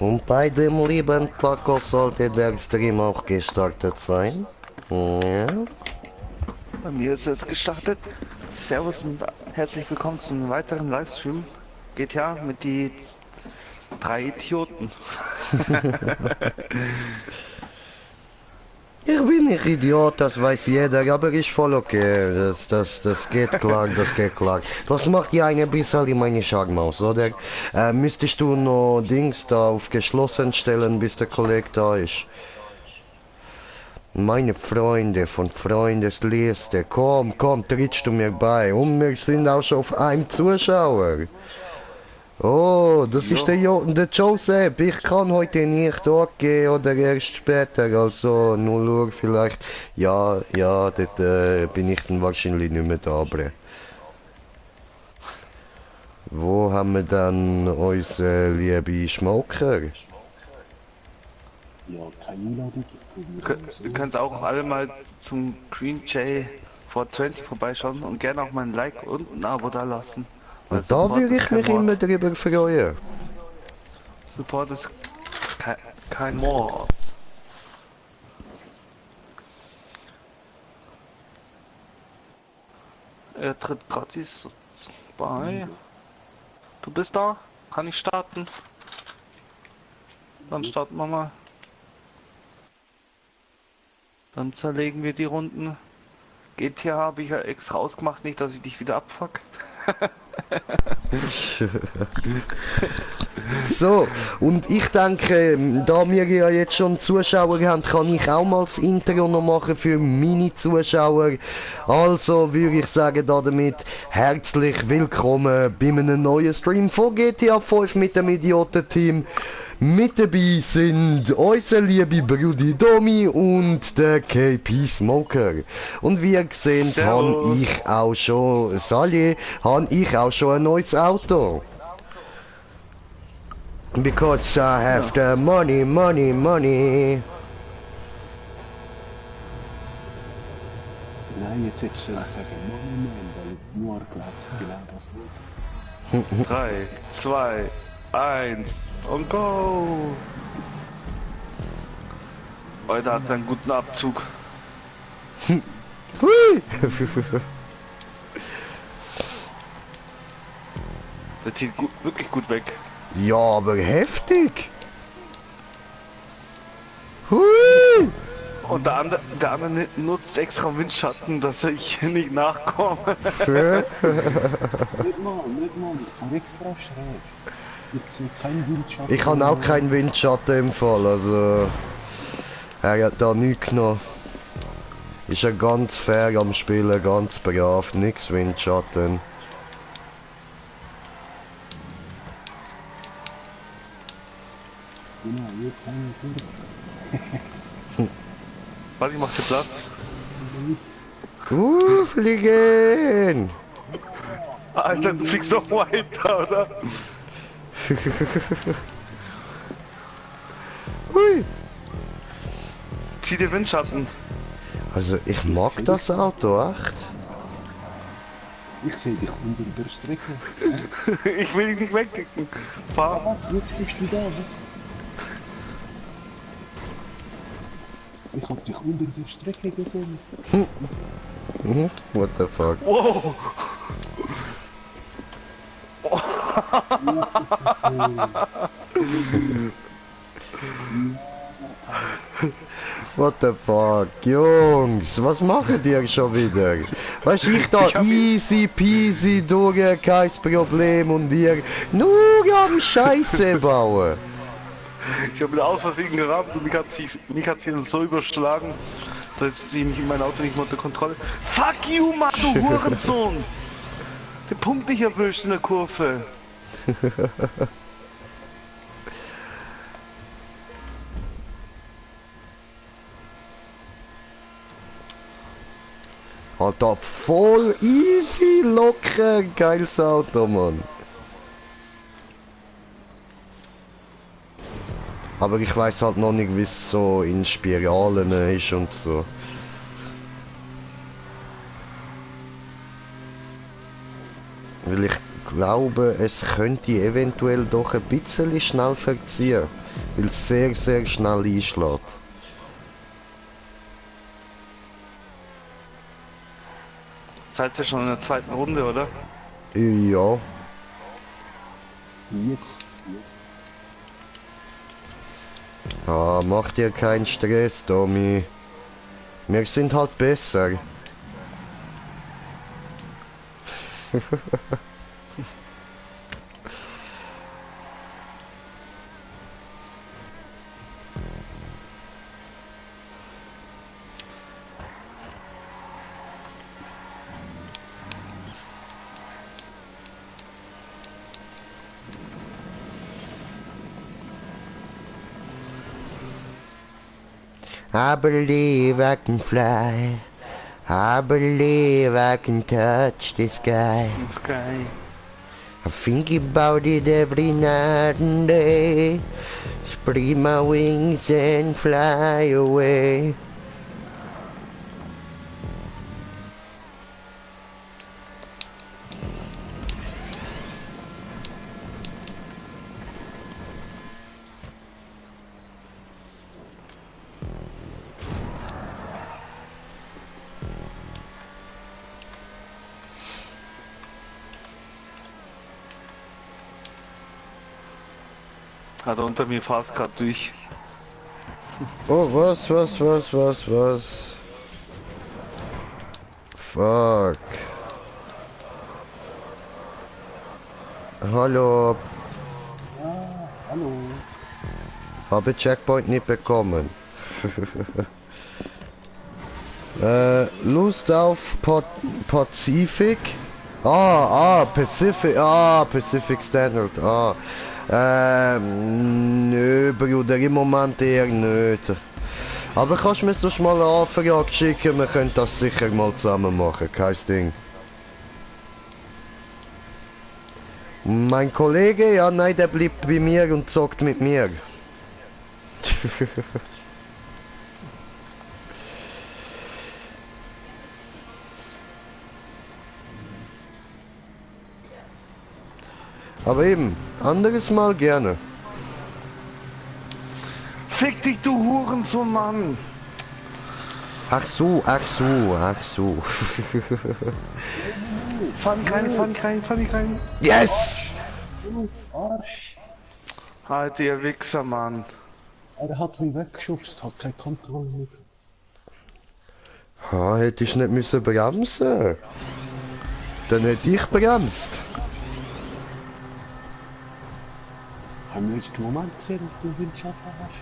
Und bei dem lieben Taco sollte der Stream auch gestartet sein. Ja. Bei mir ist es gestartet. Servus und herzlich willkommen zu einem weiteren Livestream. GTA mit die 3 Idioten. Ich bin nicht Idiot, das weiß jeder, aber ist voll okay. Das geht klar, das geht klar. Das macht ja ein bisschen meine Charme aus, oder? Müsstest du noch Dings da auf geschlossen stellen, bis der Kollege da ist? Meine Freunde von Freundesliste, komm, trittst du mir bei. Und wir sind auch schon auf einem Zuschauer. Oh, das ist der Joseph. Ich kann heute nicht gehen oder erst später, also 0 Uhr vielleicht. Ja, dort bin ich dann wahrscheinlich nicht mehr da, aber... Wo haben wir dann unsere liebe Schmoker? Ja, keine Einladung, ich probiere es. Ihr könnt auch alle mal zum Green J 420 vorbeischauen und gerne auch mal ein Like und ein Abo da lassen. Und da würde ich mich immer drüber freuen. Support ist kein Mord. Er tritt gratis bei. Du bist da? Kann ich starten? Dann starten wir mal. Dann zerlegen wir die Runden. GTA habe ich ja extra ausgemacht, nicht, dass ich dich wieder abfuck. So, und ich denke, da wir ja jetzt schon Zuschauer haben, kann ich auch mal das Intro noch machen für meine Zuschauer. Also würde ich sagen damit herzlich willkommen bei einem neuen Stream von GTA 5 mit dem Idioten-Team. Mit dabei sind unser liebe Brudi Domi und der KP Smoker. Und wie ihr gesehen, habe ich auch schon, ein neues Auto. Because I have the money. Nein, jetzt hättest du sagen, nein, weil ich nur gelernt hast. 3, 2, 1 und go! Heute hat er einen guten Abzug. Hui! Der zieht wirklich gut weg. Ja, aber heftig! Hui! Und der andere nutzt extra Windschatten, dass ich hier nicht nachkomme. Nicht mal, ich habe extra schräg. Ich sehe keinen Windschatten. Ich habe auch keinen Windschatten im Fall, also... Er hat da nichts genommen. Ist ja ganz fair am Spielen, ganz brav, nix Windschatten. Genau, jetzt haben wir kurz. Warte, ich mach dir Platz. Fliegen! Alter, du fliegst doch weiter, oder? Hui! Zieh dir Windschatten. Also ich mag das Auto echt. Ich sehe dich unter der Strecke. Ich will dich nicht wegkicken. Fahr. Was? Jetzt bist du da, was? Ich hab dich unter der Strecke gesehen. What the fuck? Wow. What the fuck? Jungs, was machen die schon wieder? Weißt du, ich da easy peasy durch, kein Problem und ihr nur am Scheiße bauen. Ich habe aus Versehen gerammt und mich hat sie so überschlagen, dass sie nicht in mein Auto nicht mehr unter Kontrolle. Fuck you, Mann, du Hurensohn! Den Punkt nicht erwischt in der Kurve. Alter, voll easy, locker, geiles Auto, Mann. Aber ich weiß halt noch nicht, wie es so in Spiralen ist und so. Weil ich glaube, es könnte eventuell doch ein bisschen schnell verziehen, weil es sehr, sehr schnell einschlägt. Seid ihr schon in der zweiten Runde, oder? Ja, Jetzt. mach dir keinen Stress, Tommy. Wir sind halt besser. I believe I can fly. I believe I can touch the sky. Geil. I think about it every night and day. Spread my wings and fly away. Hat unter mir fast gerade durch. Oh, was? Fuck. Hallo, Hallo. habe Checkpoint nicht bekommen. Lust auf Pazifik? Pacific Standard. Nö, Bruder, im Moment eher nicht. Aber kannst du mir sonst mal eine Anfrage schicken? Wir können das sicher mal zusammen machen, kein Ding. Mein Kollege, ja nein, der bleibt bei mir und zockt mit mir. Aber eben, anderes Mal gerne. Fick dich, du Hurensohn, Mann! Ach so. Fahr nicht rein. Yes! Du Arsch. Alter, ihr Wichser, Mann. Er hat mich weggeschubst, hat keine Kontrolle mehr. Hätte ich nicht müssen bremsen. Dann hätte ich bremst. Haben wir jetzt den Moment gesehen, dass du Windschatten hast?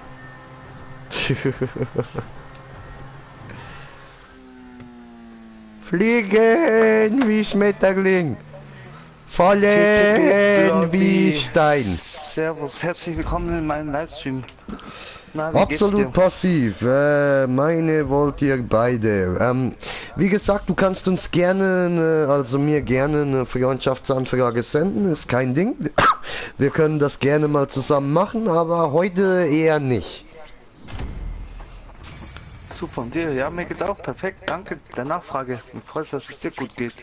Fliegen wie Schmetterling. Fallen wie Stein. Servus, herzlich willkommen in meinem Livestream. Na, wie Absolut geht's dir? passiv. Meine wollt ihr beide. Wie gesagt, du kannst uns gerne, also mir gerne eine Freundschaftsanfrage senden. Ist kein Ding. Wir können das gerne mal zusammen machen, aber heute eher nicht. Super, und dir? Ja, mir geht's auch perfekt. Danke der Nachfrage. Mich freut, dass es dir gut geht.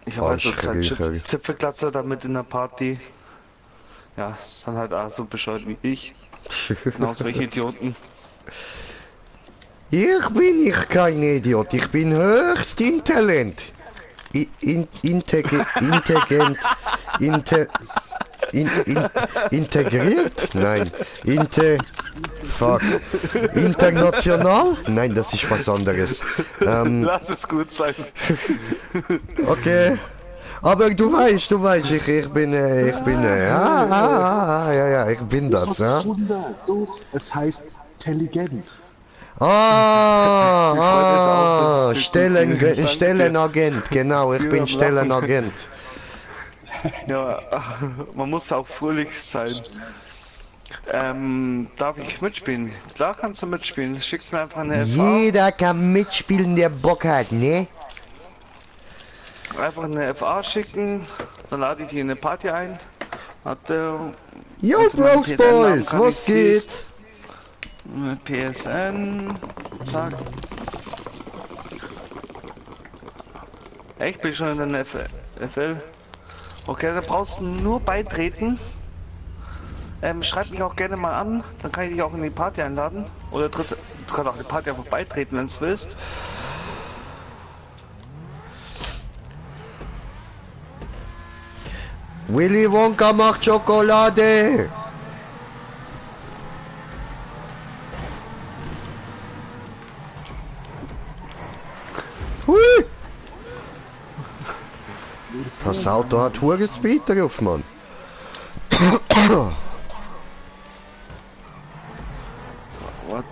Ich habe halt so zwei Zipfelklatzer damit in der Party. Ja, sind halt auch so bescheuert wie ich. Genau solche Idioten. Ich bin kein Idiot, ich bin höchst intelligent. Integriert? Nein. Fuck. International? Nein, das ist was anderes. Lass es gut sein. Okay. Aber du weißt, ich bin, ja, ich bin das, ja. Doch, es heißt intelligent. Stellenagent, genau, ich bin Stellenagent. Ja, man muss auch fröhlich sein. Darf ich mitspielen? Klar kannst du mitspielen. Schickst mir einfach eine FA. Jeder kann mitspielen, der Bock hat, ne? Einfach eine FA schicken, dann lade ich die in eine Party ein. Yo, Bros Boys, was geht? Mit PSN, zack. Echt? Bin ich schon in der FL? Okay, da brauchst du nur beitreten. Schreib mich auch gerne mal an, dann kann ich dich auch in die Party einladen. Oder du kannst auch die Party einfach beitreten, wenn du willst. Willy Wonka macht Schokolade! Hui! Das Auto hat hohen Speed drauf, Mann. What?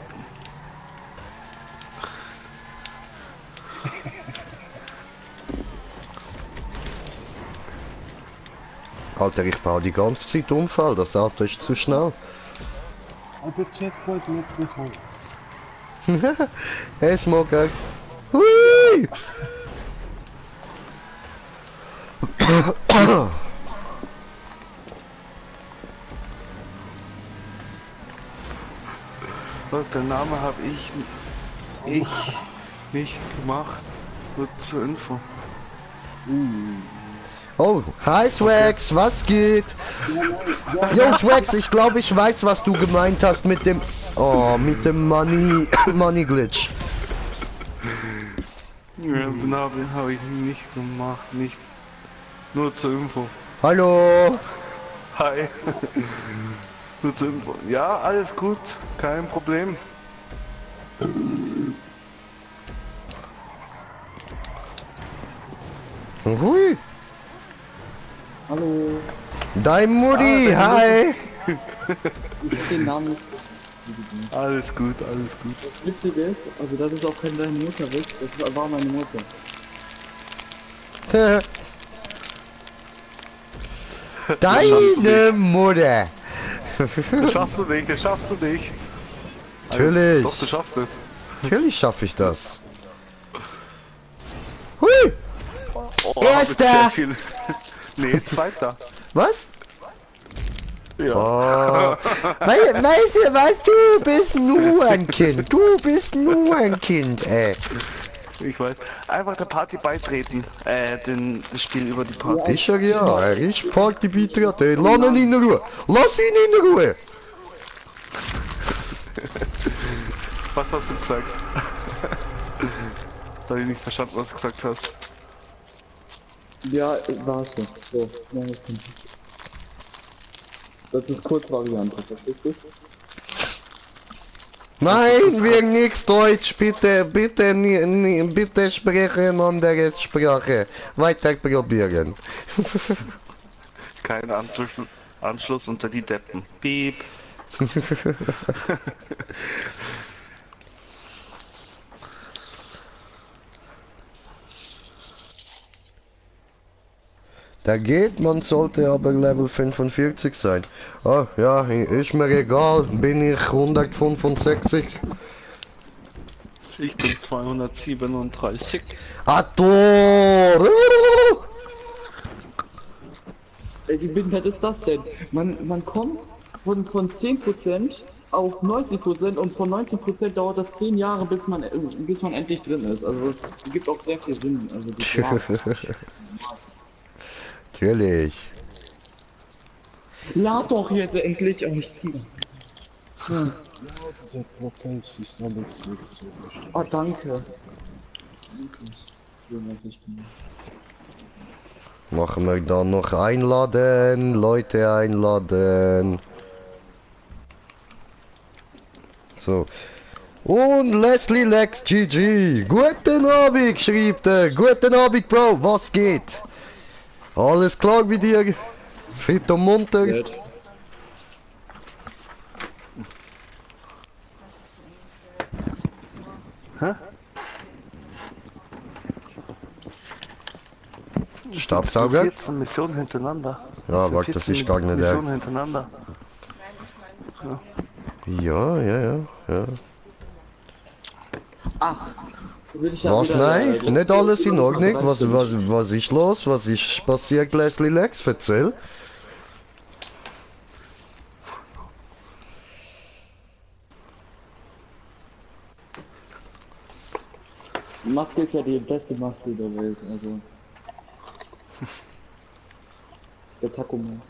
Alter, ich baue die ganze Zeit Unfall, das Auto ist zu schnell. Aber Checkpoint mitbekommen. Hey, Smoker. Hui! Was, der Name habe ich nicht gemacht. Nur zur Info. Oh, hi Swax, was geht? Jo Swax, ich glaube, ich weiß, was du gemeint hast mit dem... Oh, mit dem Money Glitch. Ja, den Namen habe ich nicht gemacht, nicht. Nur zur Info. Hallo. Hi. Nur zur Info. Ja, alles gut, kein Problem. Hui. Hallo, Dein Mutti, hi. ich hab den Namen nicht. Alles gut, alles gut. Das Witzige ist, also das ist auch kein deine Mutter, das war meine Mutter. Deine Mutter. Das schaffst du nicht, das schaffst du nicht. Natürlich. Doch, du schaffst es. Natürlich schaffe ich das. Hui. Oh, Erster. mit sehr viel- Nee, zweiter. Was? Ja. Oh. Weißt du, bist nur ein Kind. Du bist nur ein Kind, ey. Ich weiß. Einfach der Party beitreten. Das Spiel über die Party. Ich sag ja, ich pack die Bitrate. Lass ihn in Ruhe. Lass ihn in Ruhe. Was hast du gesagt? Da habe ich nicht verstanden, was du gesagt hast. Ja, warte. So, nein, das sind- Das ist Kurzvariante, verstehst du? Nein, wir nix Deutsch, bitte, bitte, bitte sprechen andere Sprache. Weiter probieren. Kein Anschluss unter die Deppen. Piep. Da geht, man sollte aber Level 45 sein. Ah, ja, ist mir egal, bin ich 165. Ich bin 237. Ator! Ey, wie behindert ist das denn? Man kommt von 10% auf 90% und von 90% dauert das 10 Jahre, bis man endlich drin ist. Also, gibt auch sehr viel Sinn. Also, das war, Natürlich. lad doch jetzt endlich aus. Dieser Prozess ist alles nicht so verstanden. Oh, danke. Schön, was ich bin. Machen wir dann noch einladen, Leute einladen. So. Und Leslie Lex GG. Guten Abend, schreibt er. Guten Abend, Bro. Was geht? Alles klar mit dir? Fit und munter? Hä? Staubsauger? 14 Missionen hintereinander. Ja, warte, das ist gar nicht der. Missionen hintereinander. Ja. Ach, will ich ja Was, wieder, nein? Nicht alles in Ordnung? Was ist los? Was ist passiert, Leslie Lex? Erzähl. Maske ist ja die beste Maske der Welt, also. Der Taco Man.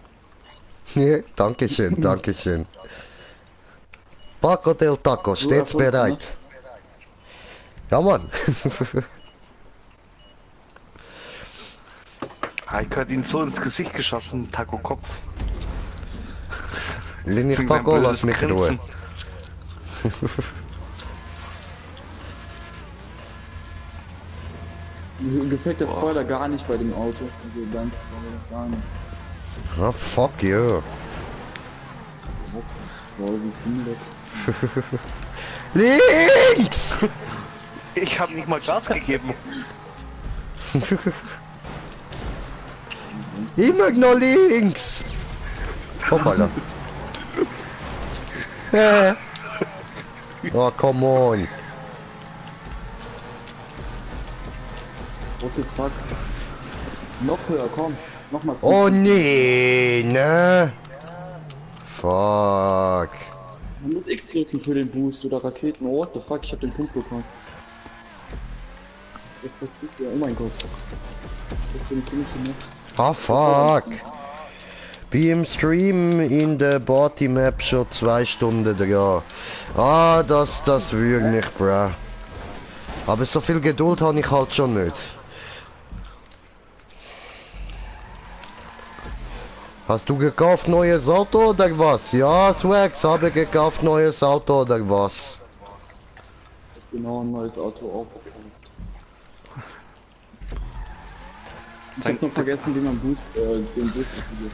Ja, Dankeschön, Dankeschön. Paco del Taco, stets erfunden, bereit. Ja, Mann. Heike hat ihn so ins Gesicht geschossen, Taco-Kopf. Lin ich Wegen seinem Taco, lass blödes mich in Ruhe. Grinsen. Mir gefällt der Spoiler gar nicht bei dem Auto. Also ganz gar nicht. Ah, fuck you. Wow, wie ist denn das? Links! Ich habe nicht mal Gas gegeben. Immer noch links! Hoppala. Oh, come on. What the fuck? Noch höher, komm. Nochmal. Oh nee, ne? Fuck. Man muss X drücken für den Boost oder Raketen. Oh, what the fuck, ich hab den Punkt bekommen. Was passiert hier? Oh mein Gott. Was für eine komische Nacht. Ah, fuck. Bin im Stream in der Party Map schon 2 Stunden dran. Ah, das würgt mich, bruh. Aber so viel Geduld habe ich halt schon nicht. Hast du gekauft neues Auto oder was? Ja, Swags, habe gekauft neues Auto oder was? Genau, ein neues Auto auch gekauft. Ich hab noch vergessen, wie man den Boost aktiviert.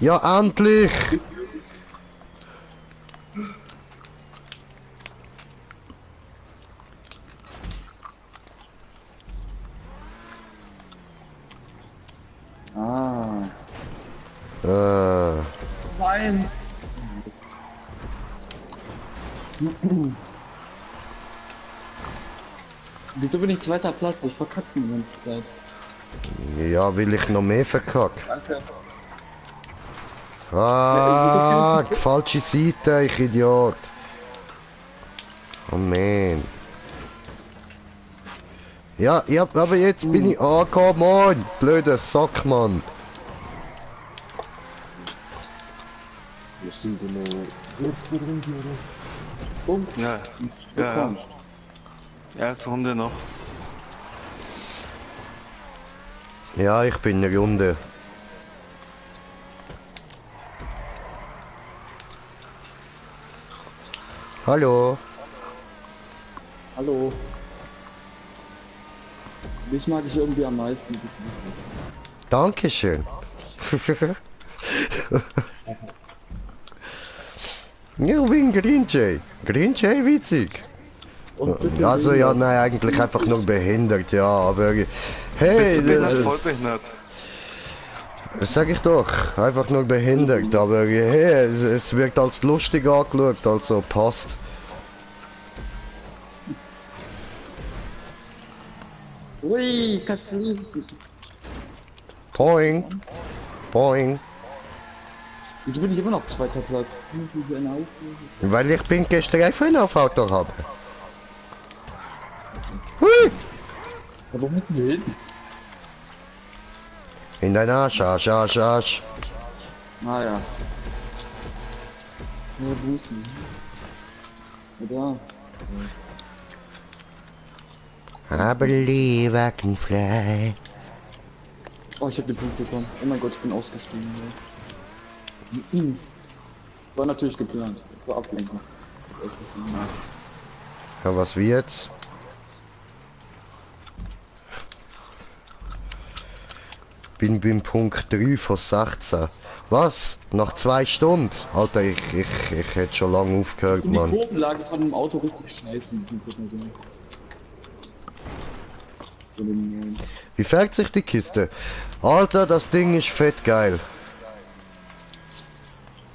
Ja, endlich! Ah. Nein! Wieso bin ich zweiter Platz? Ich verkacke die ganze Zeit. Ja, will ich noch mehr verkacken. Danke. Fuck, falsche Seite, ich Idiot. Oh man. Ja, aber jetzt bin ich... Oh, come on! Blöder Sack, Mann. Wir sind in der letzten Runde, oder? Punkt. Ja, ja, erste Runde noch. Ja, ich bin eine Runde. Hallo. Hallo. Dich mag ich irgendwie am meisten, das ist lustig. Dankeschön. Ja, ich bin Green Jay. Green Jay witzig. Also ja, nein, eigentlich einfach nur behindert, ja, aber hey, Voll behindert. das sag ich doch, einfach nur behindert, aber hey, es wird als lustig angeschaut, also passt. Ui, kannst fliegen. Poing, poing, Wieso bin ich immer noch zweiter Platz? weil ich bin gestreifen auf Auto habe. Hui, Warum mit mir hin? in dein Arsch, Arsch, Arsch, Arsch. Ah ja. Ja, Bußen. Oder? I believe I can fly. Oh, ich hab den Punkt bekommen. Oh mein Gott, ich bin ausgestiegen. Ja. War natürlich geplant. Das war Ablenkung. Das ist ausgestiegen. Ja, was wie jetzt? Bin beim Punkt 3 von 16. Was? Nach 2 Stunden? Alter, ich hätte schon lange aufgehört, Die Mann. Kurvenlage von dem Auto richtig scheiße. Wie färbt sich die Kiste? Alter, das Ding ist fett geil.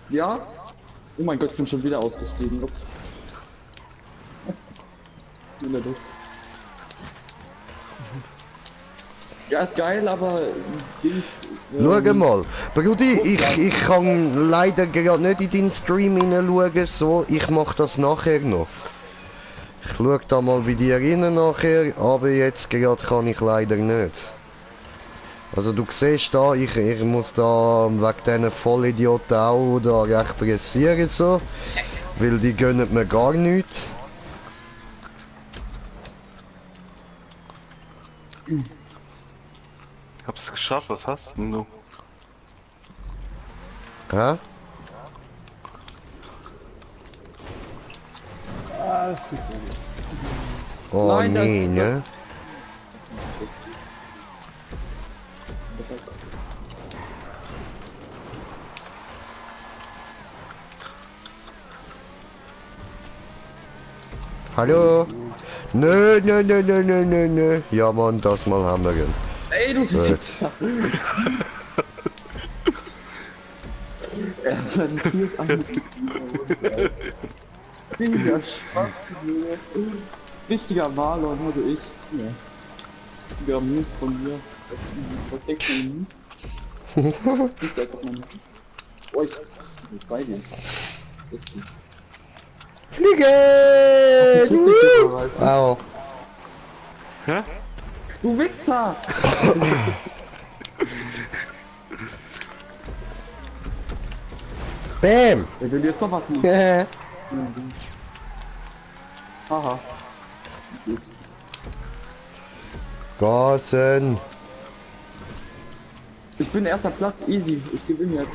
Ja? Oh mein Gott, ich bin schon wieder ausgestiegen. Ups. In der Luft. Ja, ist geil, aber Dings. Schau mal, Brudi, ich kann leider gerade nicht in deinen Stream hineinschauen, so, ich mach das nachher noch. schau da mal bei dir rein nachher, aber jetzt gerade kann ich leider nicht. Also du siehst da, ich muss da wegen diesen Vollidioten auch da recht pressieren so, weil die gönnen mir gar nichts. Ich hab's geschafft, was hast denn du? Hä? Oh Nein, das- nee, ne? das- Hallo? Nö, nö, nö, nö, nö, nö, nö. Ja Mann, das mal haben wir. Ey, du Gut. Er rentiert an Digga, Spaß, Junge. Richtiger Marlon, also ich. Ja. Richtiger Move von mir. Was denkst du, du Moves? Nicht einfach mal Moves. Oh, ich bin bei dir. Jetzt nicht. Fliegen! Au. Hä? Du Wichser! Bam! Der will jetzt noch was nicht. Ja. Haha. Gasen! Ich bin erster Platz, easy. Ich gewinne jetzt.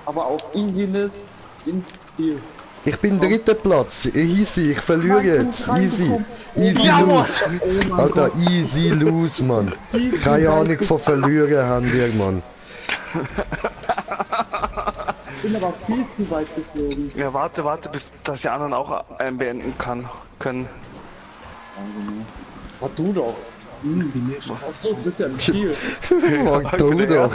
Aber auf Easiness ins Ziel. Ich bin dritter Platz. Easy, ich verliere jetzt. Easy. Easy Jawohl. lose. Oh mein Alter, Gott. easy lose, Mann. Keine Ahnung von verlieren haben wir, Mann. Ich bin aber viel zu weit geflogen. Ja, warte, bis dass die anderen auch beenden können. War du doch. Achso, du bist ja im Ziel. Mach du doch.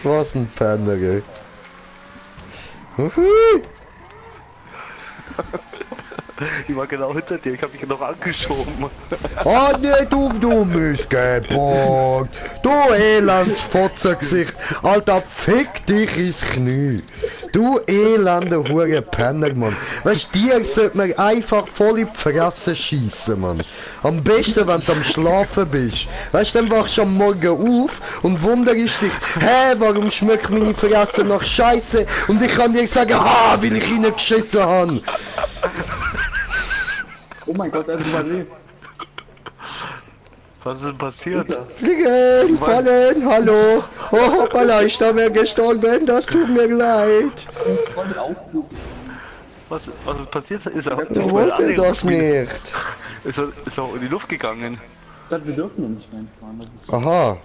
Was ein Penner, ey. Huhui. Ich war genau hinter dir, ich hab dich noch angeschoben. Oh ne, du Missgeburt! Du Elendsfotzergesicht! Alter, fick dich ins Knie! Du elender hure Penner, Mann! Weißt du, dir sollte man einfach voll in die Fresse schiessen, Mann! Am besten, wenn du am Schlafen bist! Weißt du, dann wachst du am Morgen auf und wunderst dich, hä, warum schmeckt meine Fresse nach Scheiße? Und ich kann dir sagen, weil ich reingeschissen habe! Oh mein Gott, er hat überlebt. Was ist denn passiert? Fliegen, fallen, hallo. Oh, hoppala, ich da wäre gestorben, das tut mir leid. Freunde auch. Was ist passiert? Ist er Ich wollte das nicht. Ist er auch in die Luft gegangen? Wir dürfen noch nicht reinfahren. Das ist Aha.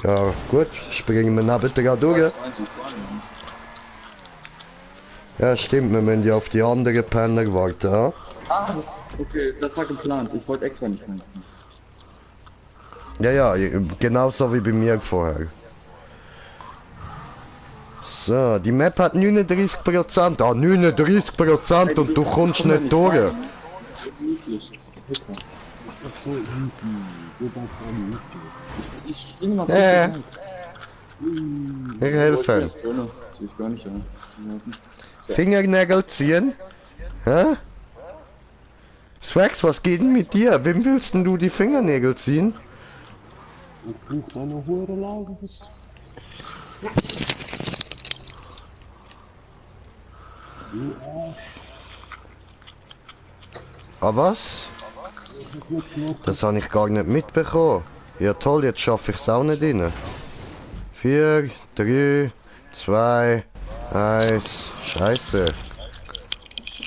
Ja, gut, springen wir nach bitte durch. Ja, stimmt, wir müssen ja auf die andere Penner warten, ja? Ah, okay, das war geplant. Ich wollte extra nicht reinfahren. Ja, genauso wie bei mir vorher. So, die Map hat 39%. Ah, 39% und du kommst nicht durch. Ach so, easy. Wir waren vorne nicht. Ich springe mal Ja. kurz Ich helfe. Ich gar nicht, ja. Fingernägel ziehen? Hä? Swax, was geht denn mit dir? Wem willst denn du die Fingernägel ziehen? Und du auf deine hohe Lage bist. Ah was? Das habe ich gar nicht mitbekommen. Ja toll, jetzt schaffe ich es auch nicht rein. 4, 3, 2, 1. Scheiße.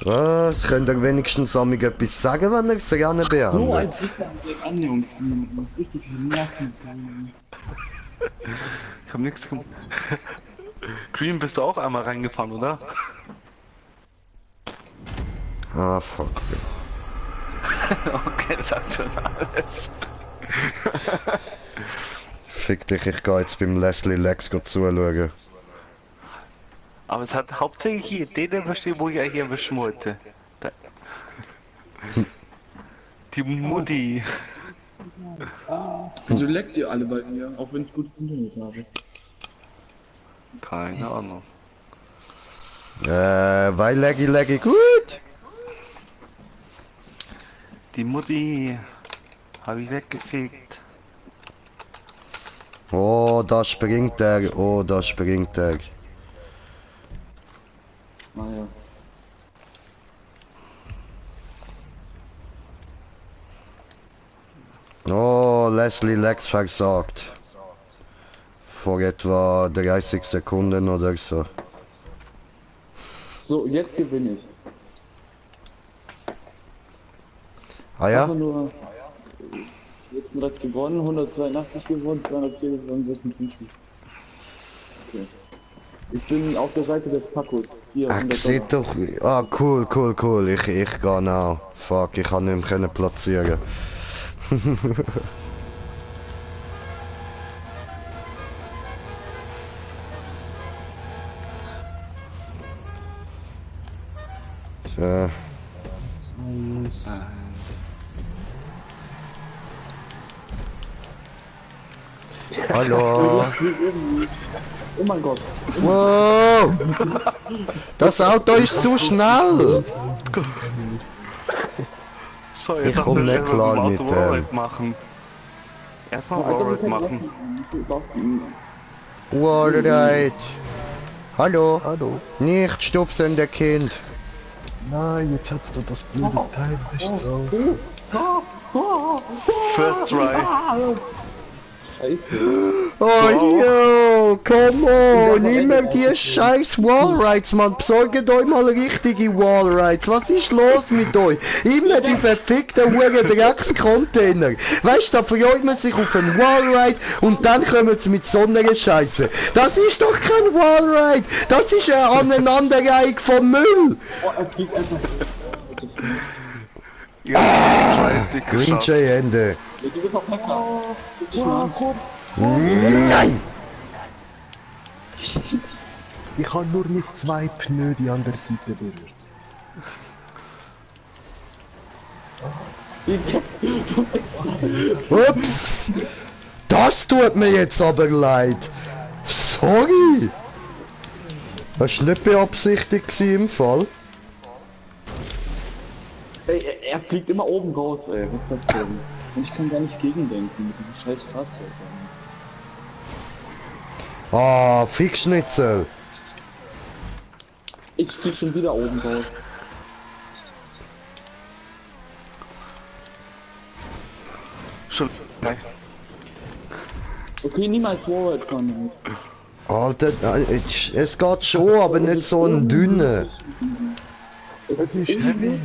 Was? Könnt ihr wenigstens an mich etwas sagen, wenn ihr das Rennen So ein beendet? Dicker mit den Annäherungsminuten. Richtig nerven sein. Ich hab nichts gemacht. Green, bist du auch einmal reingefahren, oder? Ah, fuck. Okay, das sagt schon alles. Fick dich, ich gehe jetzt beim Leslie Lex zuschauen. Aber es hat hauptsächlich hier den verstehen, wo ich eigentlich erwischen wollte. Da. Die Mutti. Wieso leckt ihr alle bei mir, auch wenn ich gutes Internet habe? Keine Ahnung. Weil Leggy gut. Die Mutti habe ich weggefegt. Oh, da springt er. Oh, da springt er. Naja. Oh, Leslie Lex versagt. Vor etwa 30 Sekunden oder so. So, jetzt gewinne ich. Ah ja? Einfach nur 36 gewonnen, 182 gewonnen, 204 gewonnen, 56. Okay. Ich bin auf der Seite der Fakos. Hier, Ach, 100 sieht Dollar. doch. Ah, cool. Ich gehe now. Fuck, ich kann nicht mehr platzieren. So. Hallo. Oh mein Gott. Wow. Das Auto ist zu schnell. So, Ich jetzt darf komm ich nicht erst klar mal mit, Wallride machen. Erstmal Wallride machen. Wallride. Hallo. Hallo. Nicht stupsende Kind. Nein, jetzt hat da das blöde Teil nicht raus. First try. Scheiße. Oh yo, come on, immer die scheiß Wallrides, man, besorgt euch mal richtige Wallrides, was ist los mit euch? Immer die verfickten Huren Dreckscontainer. Weißt du, da freut man sich auf einen Wallride und dann kommen sie mit so einer Scheiße. Das ist doch kein Wallride, das ist eine Aneinanderreihung von Müll. Oh, er fliegt einfach. Ja, ich Green geschafft. Jay Hände. Du bist auf Hacker. Nein! Ich habe nur mit 2 Pneu die andere Seite berührt. Ups! Das tut mir jetzt aber leid. Sorry! Das war nicht beabsichtigt gewesen im Fall. Ey, er fliegt immer oben raus, ey. Was ist das denn? Und ich kann gar nicht gegendenken mit diesem scheiß Fahrzeug. Ah, Fickschnitzel. Ich flieg schon wieder oben raus. Schon. Nein. Okay, niemals Wallride fahren. Alter, es geht schon, aber nicht so ein dünner. Es ist heavy.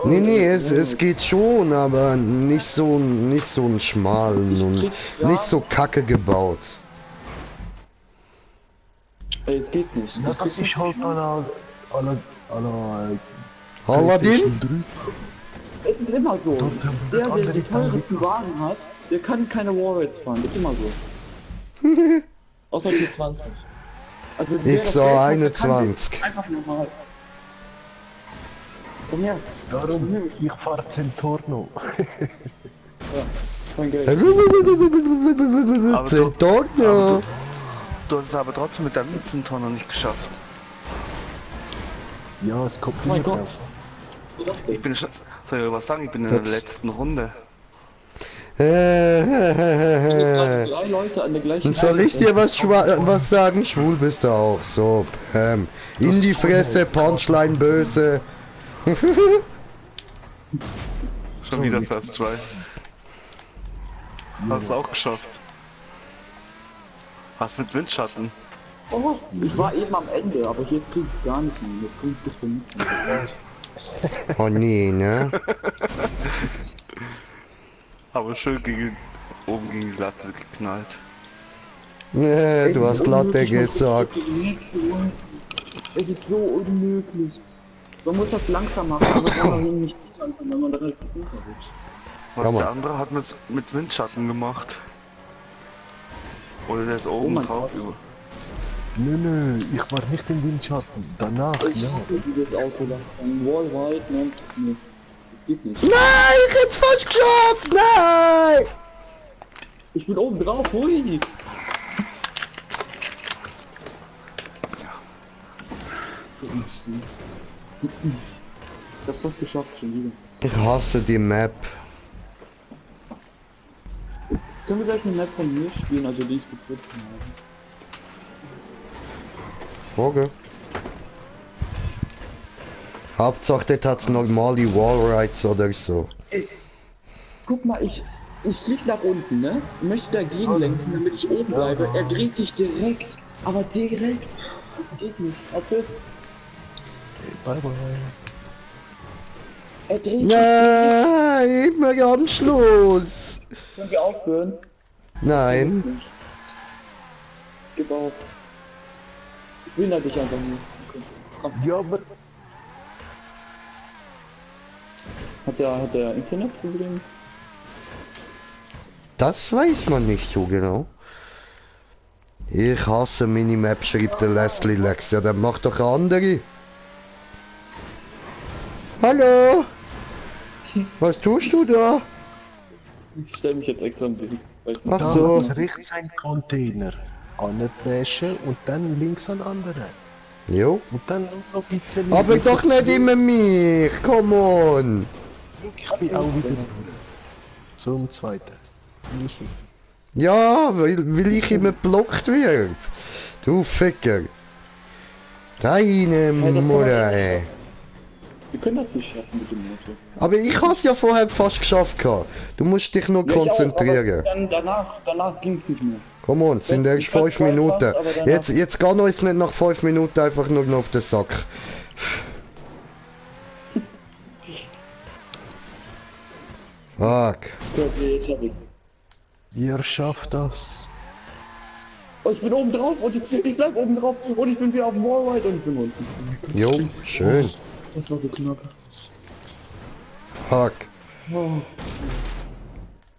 Nee, es geht schon, aber nicht so einen schmalen und nicht so kacke gebaut. Ey, es geht nicht. Ja, das ist halt à la Aladdin? PlayStation 3. Es ist immer so. Dort haben wir Der andere die teuersten Wagen hat, der kann keine Wallrides fahren. Das ist immer so. Außer T20. Also der das Geld hat, der kann XA21. das einfach normal. Komm her. Darum, ich fahre Centorno. Ja, kein Geld. Centorno. Du hast es aber trotzdem mit der Witzenton noch nicht geschafft. Ja, es kommt Oh mein immer Gott. drauf. Ich bin schon. Soll ich was sagen? Ich bin in der Ups. letzten Runde. Drei Leute an der gleichen Und soll ich dir was sagen? Schwul bist du auch. So, in die Fresse, Punchline böse. Schon So, wieder jetzt- First Try. Hast du auch geschafft. Was mit Windschatten? Oh, ich war eben am Ende, aber jetzt krieg ich's gar nicht mehr. Jetzt kommt bis zum Mitte. Oh nee, ne? Aber schön oben gegen die Latte geknallt. Du hast Latte gesagt. Es ist so unmöglich. Man muss das langsam machen, aber man kann nicht langsam, wenn man da halt runterrutscht. Was Kann man. der andere hat mit Windschatten gemacht. Oder der ist oben mein drauf. Gott. Nö, ich war nicht in den Schatten. Danach, Ich ja. hasse dieses Auto langsam. Wallride, ne? Nee. Das geht nicht. Nein, ich hab's fast geschafft! Nein! Ich bin oben drauf, hui! Ich hab's fast geschafft, schon wieder. Ich hasse die Map. Können wir gleich eine Map von mir spielen, also die ich gefunden habe? Okay. Hauptsache, dort hat's normale Wallrides oder so. Ey, guck mal, ich flieg nach unten, ne? Möchte dagegen lenken, damit ich oben bleibe. Er dreht sich direkt, aber direkt. Das geht nicht. Tschüss. Bye bye. Er dreht sich. Nein, immer ganz Schluss. Können wir aufhören? Nein. Es gibt auch. Ich will dich einfach nur. Komm. Ja, aber Hat der Internetproblem? Das weiß man nicht so genau. Ich hasse Minimap, schreibt der Leslie Lex. Ja, dann mach doch eine andere. Hallo? Was tust du da? Ich stelle mich jetzt extra ein Bild. Ach da so. hat's rechts ein Container. Anwäsche und dann links ein anderer. Jo. Und dann noch ein bisschen. Aber doch nicht immer mich. Come on. Ich bin auch wieder durch. Zum zweiten. Ich. Ja, weil ich immer geblockt wird. Du Ficker. Deine Mutter, ey. Wir können das nicht schaffen mit dem Motor. Aber ich hab's ja vorher fast geschafft gehabt. Du musst dich nur Ja, ich auch, konzentrieren. aber danach ging's nicht mehr. Komm on, sind Das- erst ich weiß 5 fast, Minuten. aber danach- Jetzt gehen uns nicht nach 5 Minuten einfach nur noch auf den Sack. Fuck. Okay, jetzt hab ich's. Ihr schafft das. Oh, ich bin oben drauf und ich bleib oben drauf und ich bin wieder auf dem Wallride und ich bin unten. Jo, schön. Das war so knapp. Fuck. Oh.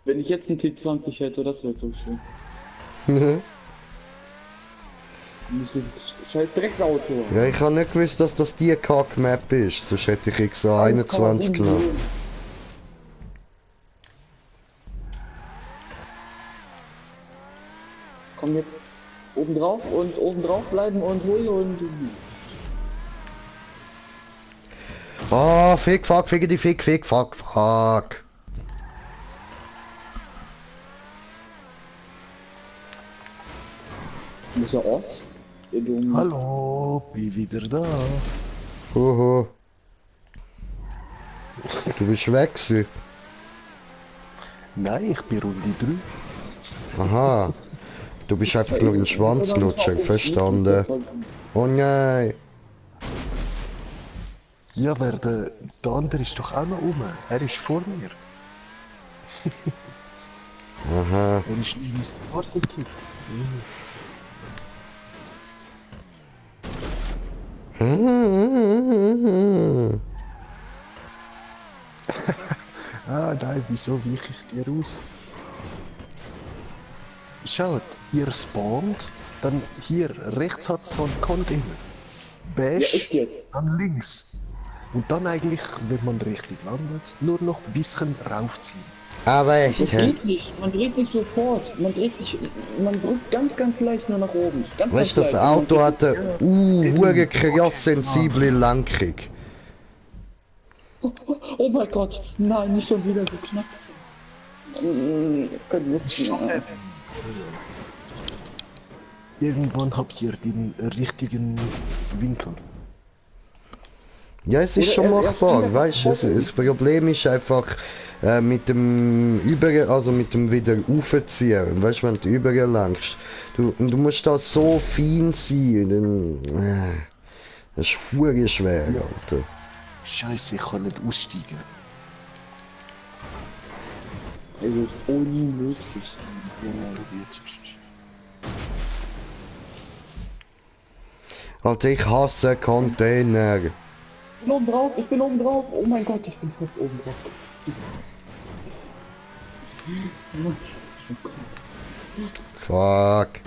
Wenn ich jetzt einen T20 hätte, das wäre so schön. Nicht dieses scheiß Drecksauto. Ja, ich habe nicht gewusst, dass das die Kack-Map ist. Sonst hätte ich XA 21 genommen. Komm jetzt oben drauf und oben drauf bleiben und hui und. Ah, fick, fuck, fick, die fick, fick, fuck, fuck. Ist er off? Ihr dumm. Hallo, bin wieder da. Hoho. Du bist weg gewesen. Nein, ich bin Runde 3. Aha. Du bist einfach nur ein Schwanzlutscher, verstanden? Oh nein. Ja, wer der andere ist doch auch noch rum. Er ist vor mir. Aha. Er ist nicht aus der Karte gekickt. Ah nein, wieso weiche ich dir aus? Schaut, ihr spawnt, dann hier rechts hat es so einen Container. Ja, Beige, echt jetzt. dann links. Und dann eigentlich, wenn man richtig landet, nur noch ein bisschen raufziehen. Aber Das echt, hä? geht nicht. Man dreht sich sofort. Man drückt ganz leicht nur nach oben. Ganz Weißt du, das leicht. Auto Man hat eine hure krass sensible Lenkung. Oh mein Gott. Nein, nicht schon wieder so knapp. Jetzt können wir Das ist schon nicht. heavy. Irgendwann habt ihr den richtigen Winkel. Ja, es ist Oder schon er machbar, spielt weißt du, einfach das Problem ist einfach mit dem mit dem wieder aufziehen, weißt du, wenn du überlangst. Du musst da so fein sein, dann, das ist verdammt schwer, Alter. Scheiße, ich kann nicht aussteigen. Es ist unmöglich. Alter, ich hasse Container. Ich bin oben drauf. Oh mein Gott, ich bin fast oben drauf. Fuck.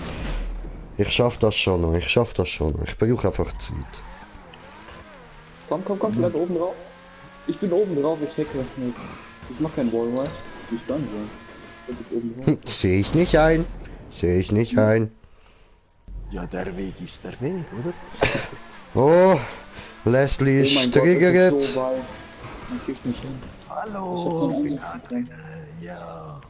Ich schaff das schon noch, ich brauche einfach Zeit. Komm, bleib oben drauf. Ich bin oben drauf, ich hacke nicht. Ich mach kein Wallride. Wie ich dann sein. Ich bin jetzt oben drauf. Sehe ich nicht ein. Ja, der Weg ist der Weg, oder? Oh, Leslie Oh ist mein Gott, das triggert. ist so weit. Ich krieg's nicht hin. Ich hab Hallo, keinen bin Angriff da drin. Ja.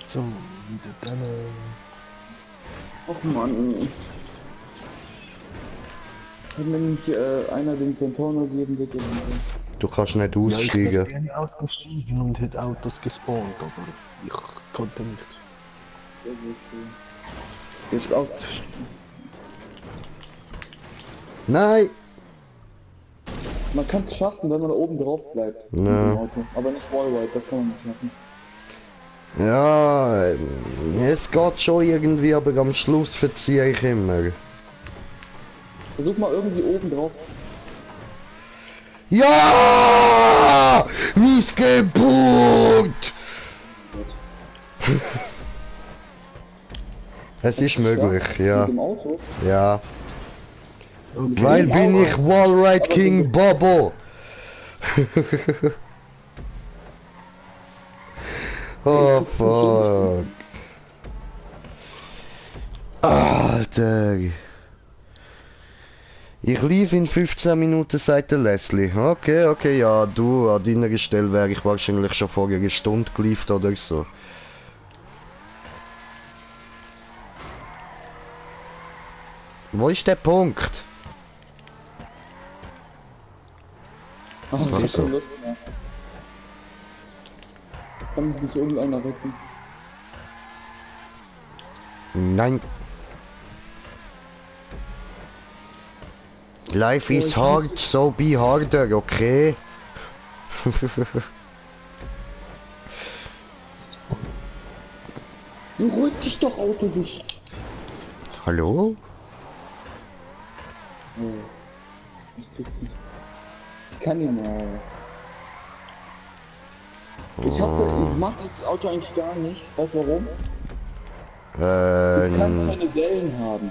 So, wieder dann. Och Mann. Wenn mir nicht einer den Centauno geben wird, dann. Du kannst nicht Ja, ich wäre aussteigen. gerne ausgestiegen und hätte Autos gespawnt, aber ich konnte nicht. Sehr, sehr schön. Jetzt aus. Nein! Man kann es schaffen, wenn man da oben drauf bleibt. Ja. Mit dem Auto. Aber nicht Wallride, das kann man nicht schaffen. Ja, es geht schon irgendwie, aber am Schluss verziehe ich immer. Versuch mal irgendwie oben drauf zu. Ja! Missgeburt! Es ist möglich, ja. Mit dem Auto. Ja. Okay. Weil bin ich Wallride King Bobo. Oh fuck. Alter. Ich lief in 15 Minuten, sagt der Leslie. Okay, okay, ja, du, an deiner Stelle wäre ich wahrscheinlich schon vor einer Stunde geliefert oder so. Wo ist der Punkt? Ach, ich hab so. keine Lust mehr. Kann mich nicht irgendeiner retten? Nein. Life is ich hard, so be harder, okay? Du ruhig dich doch, Auto, dich. Hallo? Oh. Ich krieg's nicht. Ich kann nicht mehr. Ich mag das Auto eigentlich gar nicht. Weißt du warum? Ich kann keine Wellen haben.